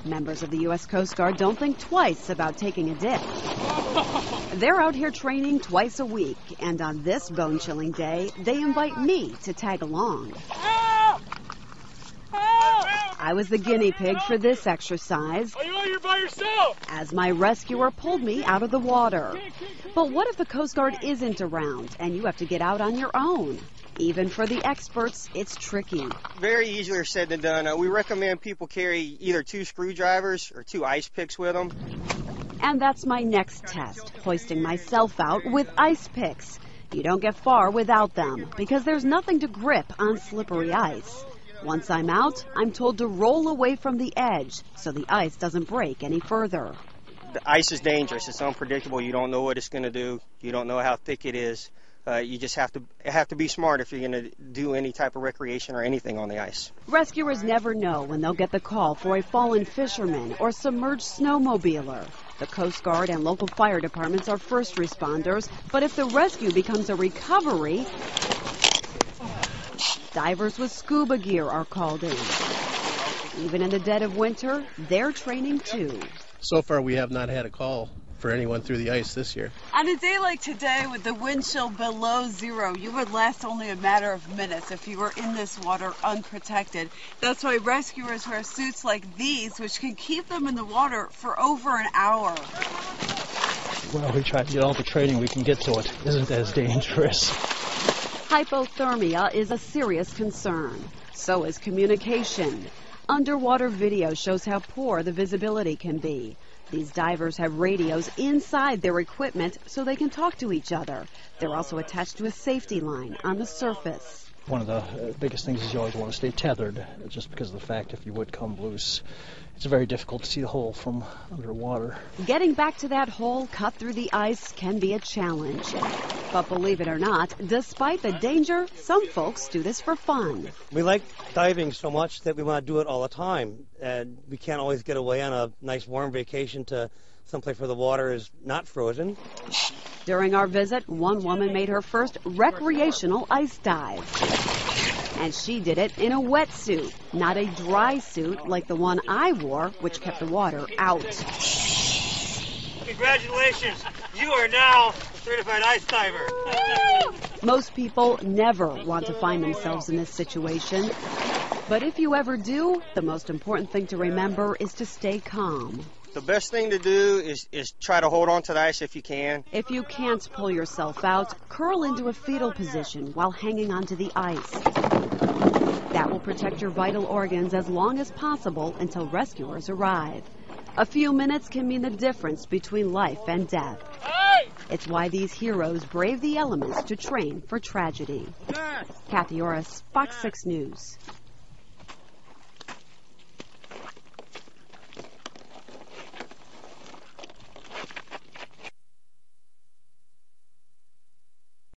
Members of the U.S. Coast Guard don't think twice about taking a dip. They're out here training twice a week, and on this bone-chilling day, they invite me to tag along. I was the guinea pig for this exercise. Are you out here by yourself? As my rescuer pulled me out of the water. But what if the Coast Guard isn't around and you have to get out on your own? Even for the experts, it's tricky. Very easier said than done. We recommend people carry either 2 screwdrivers or 2 ice picks with them. And that's my next test, hoisting myself out with ice picks. You don't get far without them because there's nothing to grip on slippery ice. Once I'm out, I'm told to roll away from the edge so the ice doesn't break any further. The ice is dangerous. It's unpredictable. You don't know what it's going to do. You don't know how thick it is. You just have to be smart if you're going to do any type of recreation or anything on the ice. Rescuers never know when they'll get the call for a fallen fisherman or submerged snowmobiler. The Coast Guard and local fire departments are first responders, but if the rescue becomes a recovery, divers with scuba gear are called in. Even in the dead of winter, they're training too. So far, we have not had a call for anyone through the ice this year. On a day like today with the wind chill below 0, you would last only a matter of minutes if you were in this water unprotected. That's why rescuers wear suits like these, which can keep them in the water for over an hour. Well, we try to get all the training we can get so it isn't as dangerous. Hypothermia is a serious concern. So is communication. Underwater video shows how poor the visibility can be. These divers have radios inside their equipment so they can talk to each other. They're also attached to a safety line on the surface. One of the biggest things is you always want to stay tethered, just because of the fact if you would come loose, it's very difficult to see the hole from underwater. Getting back to that hole cut through the ice can be a challenge. But believe it or not, despite the danger, some folks do this for fun. We like diving so much that we want to do it all the time. And we can't always get away on a nice warm vacation to someplace where the water is not frozen. During our visit, one woman made her first recreational ice dive. And she did it in a wetsuit, not a dry suit like the one I wore, which kept the water out. Congratulations, you are now a certified ice diver. Most people never want to find themselves in this situation. But if you ever do, the most important thing to remember is to stay calm. The best thing to do is try to hold on to the ice if you can. If you can't pull yourself out, curl into a fetal position while hanging onto the ice. That will protect your vital organs as long as possible until rescuers arrive. A few minutes can mean the difference between life and death. It's why these heroes brave the elements to train for tragedy. Kathy Orris, Fox 6 News.